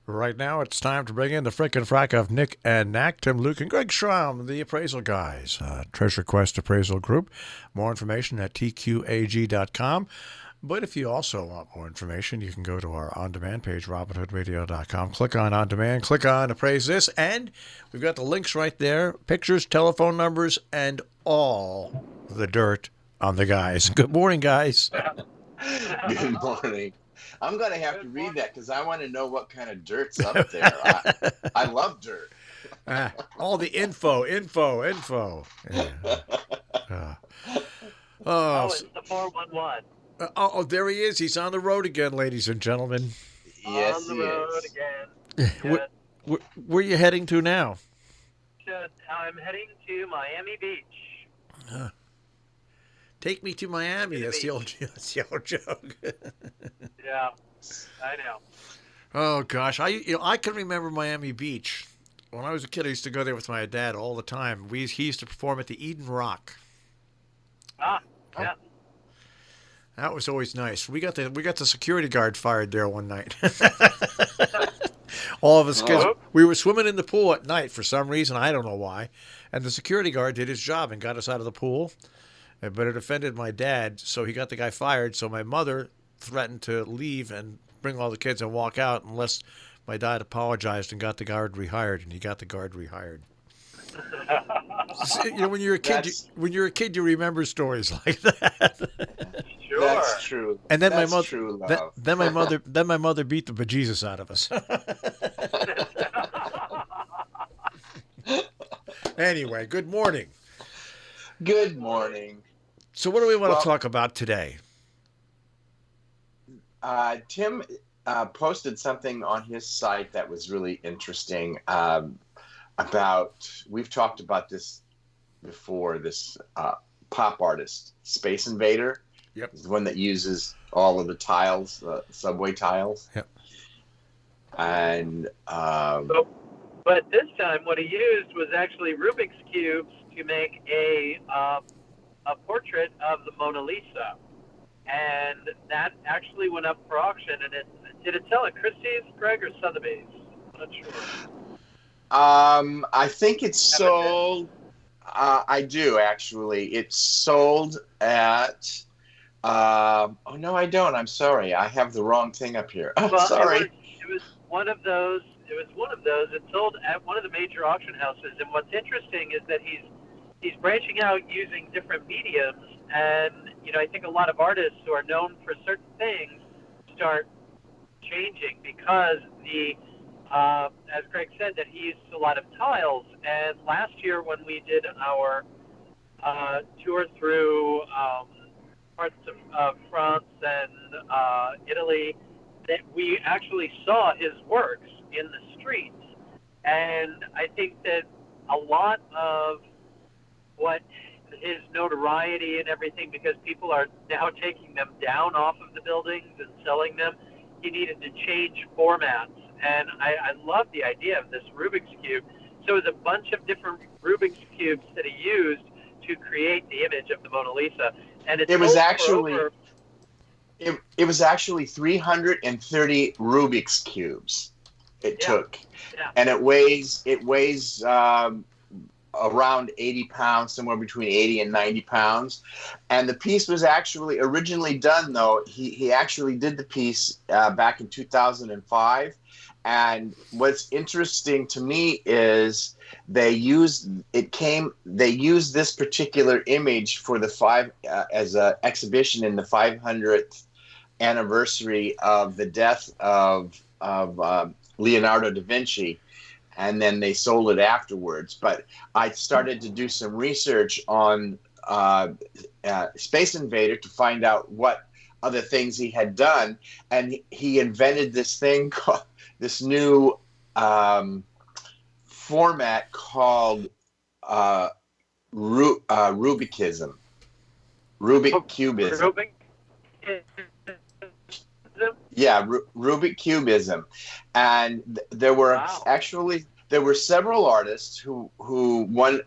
Right now, it's time to bring in the frickin' frack of Nick and Knack, Tim, Luke, and Greg Schramm, the appraisal guys. Treasure Quest Appraisal Group. More information at tqag.com. But if you also want more information, you can go to our on-demand page, robinhoodradio.com. Click on demand, click on Appraise This, and we've got the links right there, pictures, telephone numbers, and all the dirt on the guys. Good morning, guys. Good morning. I'm going to have to read that because I want to know what kind of dirt's up there. I love dirt. All the info. Yeah. It's the 411. There he is. He's on the road again, ladies and gentlemen. Yes, on the he road is. again. Where are you heading to now? I'm heading to Miami Beach. Take me to Miami. That's the old joke. Yeah, I know. Oh gosh, I can remember Miami Beach. When I was a kid, I used to go there with my dad all the time. He used to perform at the Eden Rock. Yeah. That was always nice. We got the security guard fired there one night. All of us kids, we were swimming in the pool at night for some reason. I don't know why. And the security guard did his job and got us out of the pool. But it offended my dad, so he got the guy fired. So my mother threatened to leave and bring all the kids and walk out unless my dad apologized and got the guard rehired. And he got the guard rehired. When you're a kid, you remember stories like that. Sure. That's true. And then That's my mother, true love. then my mother beat the bejesus out of us. Anyway, good morning. Good morning. So, what do we want to talk about today? Tim posted something on his site that was really interesting. We've talked about this before. This pop artist, Space Invader. Yep. Is the one that uses all of the tiles, subway tiles. Yep. And but this time, what he used was actually Rubik's cubes to make a portrait of the Mona Lisa, and that actually went up for auction. And did it sell at Christie's, Greg, or Sotheby's? I'm not sure. I think it's sold. I do actually. It's sold at. Oh no, I don't. I'm sorry. I have the wrong thing up here. Oh, well, sorry. It was one of those. It sold at one of the major auction houses. And what's interesting is that he's branching out using different mediums. And I think a lot of artists who are known for certain things start changing because as Greg said, that he used a lot of tiles. And last year when we did our tour through parts of France and Italy, that we actually saw his works in the streets. And I think that a lot of what his notoriety and everything, because people are now taking them down off of the buildings and selling them, he needed to change formats. And I love the idea of this Rubik's Cube. So it was a bunch of different Rubik's Cubes that he used to create the image of the Mona Lisa. And it was actually 330 Rubik's Cubes it took. Yeah. And it weighs around 80 pounds, somewhere between 80 and 90 pounds. And the piece was actually originally done, though. He actually did the piece back in 2005. And what's interesting to me is they used this particular image for the as an exhibition in the 500th anniversary of the death of Leonardo da Vinci, and then they sold it afterwards. But I started to do some research on Space Invader to find out what other things he had done, and he invented this thing called this new format called Rubikism, Rubik Cubism. Yeah, Rubik Cubism, and there were several artists who one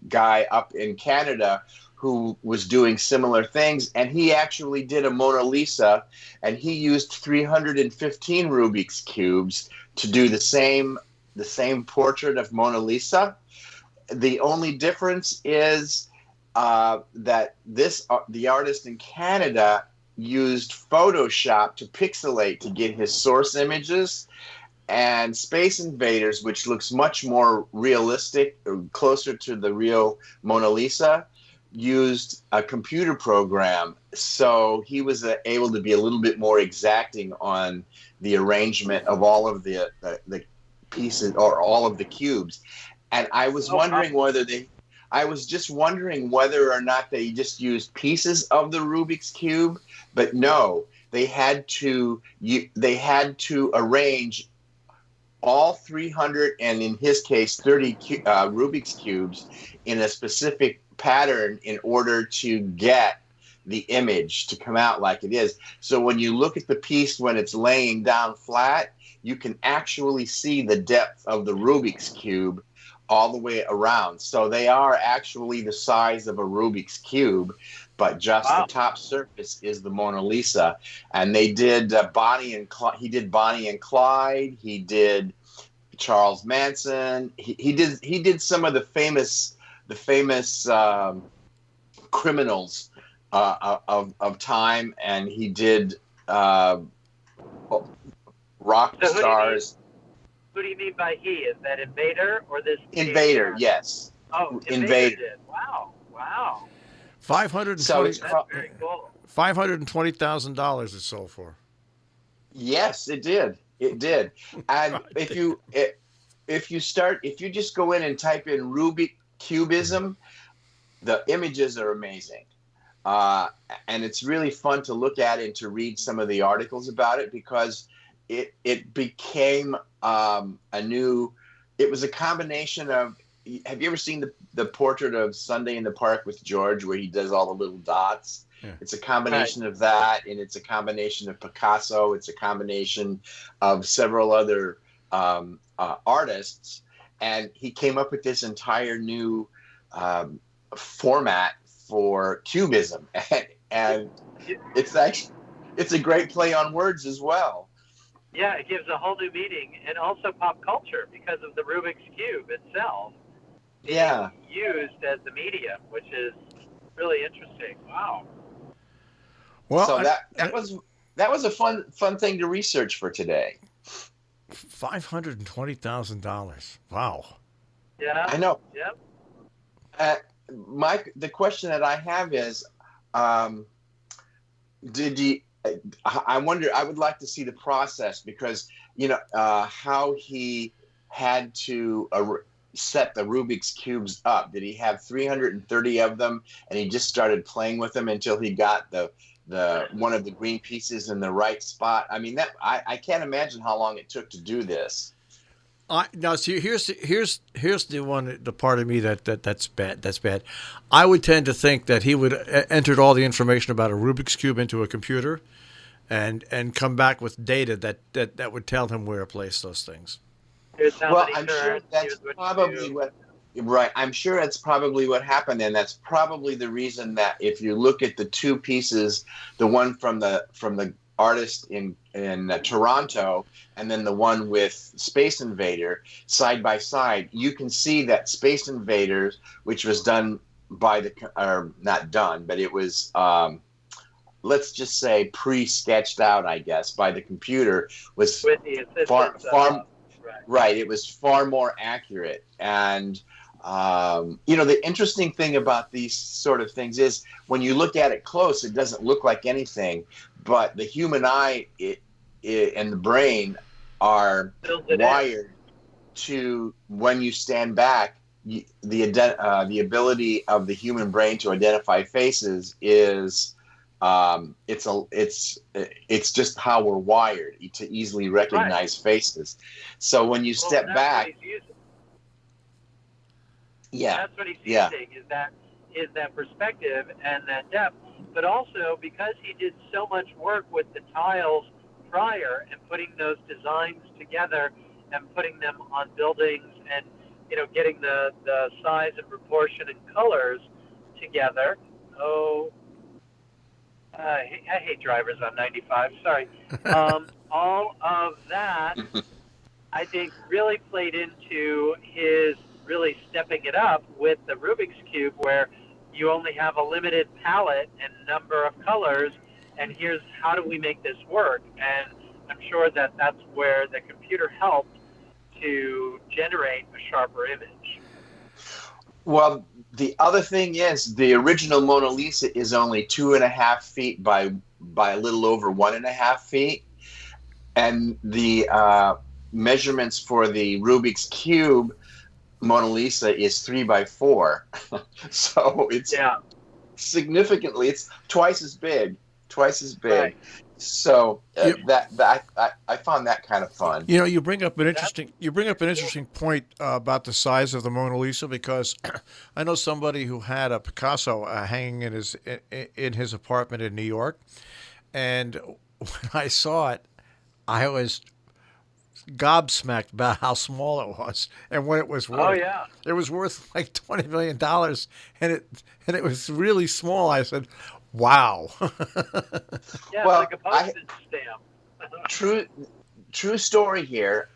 guy up in Canada who was doing similar things, and he actually did a Mona Lisa, and he used 315 Rubik's cubes to do the same portrait of Mona Lisa. The only difference is that the artist in Canada used Photoshop to pixelate to get his source images, and Space Invaders, which looks much more realistic, or closer to the real Mona Lisa, used a computer program. So he was able to be a little bit more exacting on the arrangement of all of the pieces, or all of the cubes. And I was just wondering whether or not they just used pieces of the Rubik's Cube, but no, they had to arrange all 300, and in his case 30 Rubik's Cubes in a specific pattern in order to get the image to come out like it is. So when you look at the piece when it's laying down flat, you can actually see the depth of the Rubik's Cube all the way around. So they are actually the size of a Rubik's Cube, but just the top surface is the Mona Lisa. And they did Bonnie and Clyde. He did Bonnie and Clyde. He did Charles Manson. He did some of the famous criminals of time, and he did rock stars. Who do you mean by he? Is that Invader or this? Invader, yes. Oh, Invader did. Wow. $520,000 that's very cool. $520,000 it sold for. Yes, it did. It did. And if you just go in and type in Rubik Cubism, the images are amazing. And it's really fun to look at and to read some of the articles about it, because it became it was a combination of, have you ever seen the portrait of Sunday in the Park with George, where he does all the little dots? Yeah. It's a combination of that, and it's a combination of Picasso. It's a combination of several other artists, and he came up with this entire new format for Cubism, and it's a great play on words as well. Yeah, it gives a whole new meaning, and also pop culture because of the Rubik's Cube itself being used as the medium, which is really interesting. Wow. Well, so that was a fun thing to research for today. $520,000. Wow. Yeah. I know. Yep. The question that I have is, I wonder, I would like to see the process, because, how he had to set the Rubik's Cubes up. Did he have 330 of them, and he just started playing with them until he got the one of the green pieces in the right spot? I mean, I can't imagine how long it took to do this. Now, see, here's the part of me that's bad. I would tend to think that he would entered all the information about a Rubik's Cube into a computer, and come back with data that would tell him where to place those things. Well, I'm sure that's probably what. Right, I'm sure it's probably what happened, and that's probably the reason that if you look at the two pieces, the one from the artist in Toronto, and then the one with Space Invader side by side, you can see that Space Invaders, which was done by not done, but it was let's just say pre-sketched out, I guess, by the computer, was far right. It was far more accurate. And the interesting thing about these sort of things is when you look at it close, it doesn't look like anything, but the human eye and the brain are wired to, when you stand back, the ability of the human brain to identify faces is it's just how we're wired to easily recognize faces. So when you step back, that's what he's using, is that perspective and that depth. But also because he did so much work with the tiles prior and putting those designs together and putting them on buildings and getting the size and proportion and colors together, I hate drivers on 95. Sorry. All of that, I think, really played into his really stepping it up with the Rubik's Cube, where you only have a limited palette and number of colors, and here's how do we make this work. And I'm sure that that's where the computer helped to generate a sharper image. Well, the other thing is the original Mona Lisa is only 2.5 feet by a little over 1.5 feet, and the measurements for the Rubik's Cube Mona Lisa is 3 by 4. So it's significantly, it's twice as big. Right. So I found that kind of fun. You know, you bring up an interesting point about the size of the Mona Lisa, because I know somebody who had a Picasso hanging in his apartment in New York, and when I saw it, I was gobsmacked about how small it was and what it was worth. Oh yeah, it was worth like $20 million, and it was really small. I said, wow. Yeah, well, like a postage stamp. True story here.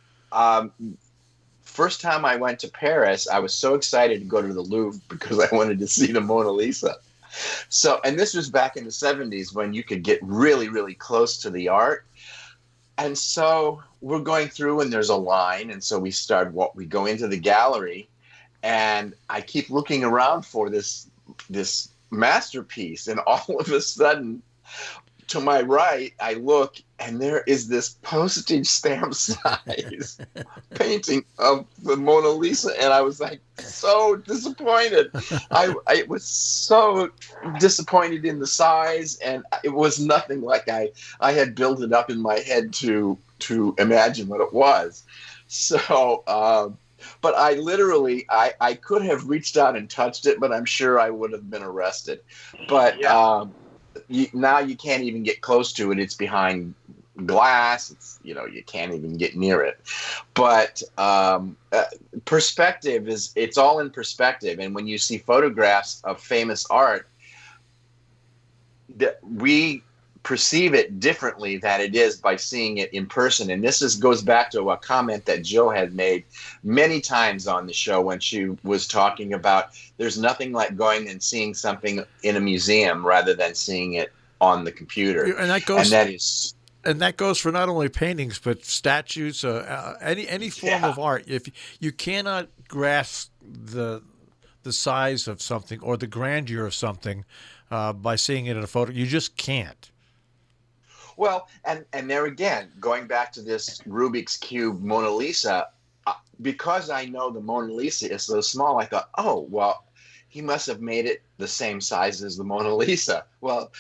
First time I went to Paris, I was so excited to go to the Louvre because I wanted to see the Mona Lisa. So, and this was back in the 70s when you could get really, really close to the art. And so we're going through and there's a line. And so we go into the gallery, and I keep looking around for this masterpiece, and all of a sudden to my right I look, and there is this postage stamp size painting of the Mona Lisa, and I was like so disappointed. I was so disappointed in the size, and it was nothing like I had built it up in my head to imagine what it was. So but I literally, I could have reached out and touched it, but I'm sure I would have been arrested. But now you can't even get close to it. It's behind glass. It's, you can't even get near it. But perspective it's all in perspective. And when you see photographs of famous art, we perceive it differently than it is by seeing it in person. And this goes back to a comment that Jill had made many times on the show when she was talking about there's nothing like going and seeing something in a museum rather than seeing it on the computer. And that goes for not only paintings but statues, any form of art. If you cannot grasp the size of something or the grandeur of something by seeing it in a photo, you just can't. Well, and there again, going back to this Rubik's Cube Mona Lisa, because I know the Mona Lisa is so small, I thought, oh, well, he must have made it the same size as the Mona Lisa. Well,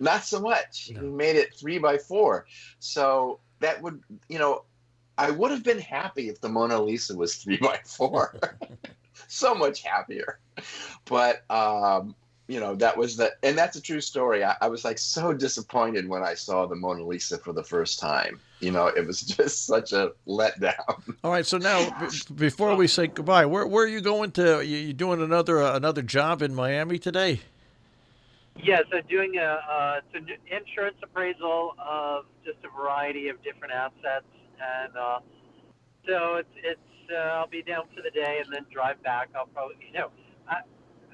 not so much. No. He made it 3 by 4. So that would, I would have been happy if the Mona Lisa was 3 by 4. So much happier. But, and that's a true story. I was like so disappointed when I saw the Mona Lisa for the first time. It was just such a letdown. All right. So now, before we say goodbye, where are you going to? You doing another job in Miami today? Yes, I'm doing it's an insurance appraisal of just a variety of different assets, and so it's I'll be down for the day and then drive back. I'll probably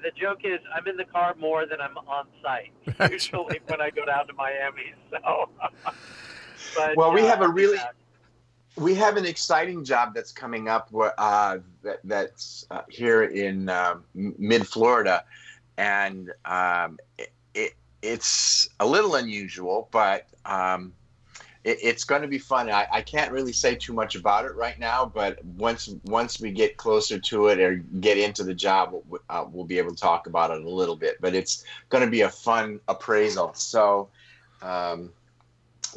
the joke is I'm in the car more than I'm on site usually when I go down to Miami. So, but, well, we have an exciting job that's coming up that's here in mid Florida, and it's a little unusual, but it's going to be fun. I can't really say too much about it right now, but once we get closer to it or get into the job, we'll be able to talk about it a little bit. But it's going to be a fun appraisal. So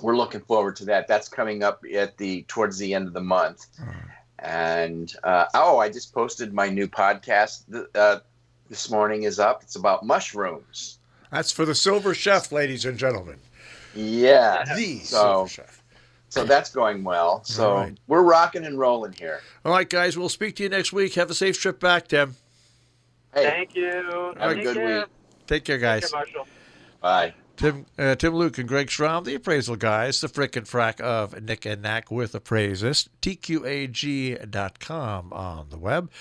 we're looking forward to that. That's coming up towards the end of the month. And I just posted my new podcast this morning is up. It's about mushrooms. That's for the Silver Chef, ladies and gentlemen. Yeah. Silver Chef. So that's going well. So We're rocking and rolling here. All right, guys. We'll speak to you next week. Have a safe trip back, Tim. Hey, thank you. Have a good week. Take care, guys. Take care, Marshall. Bye. Tim, Luke, and Greg Schramm, the appraisal guys, the frickin' frack of Nick and Knack with Appraise, TQAG.com on the web.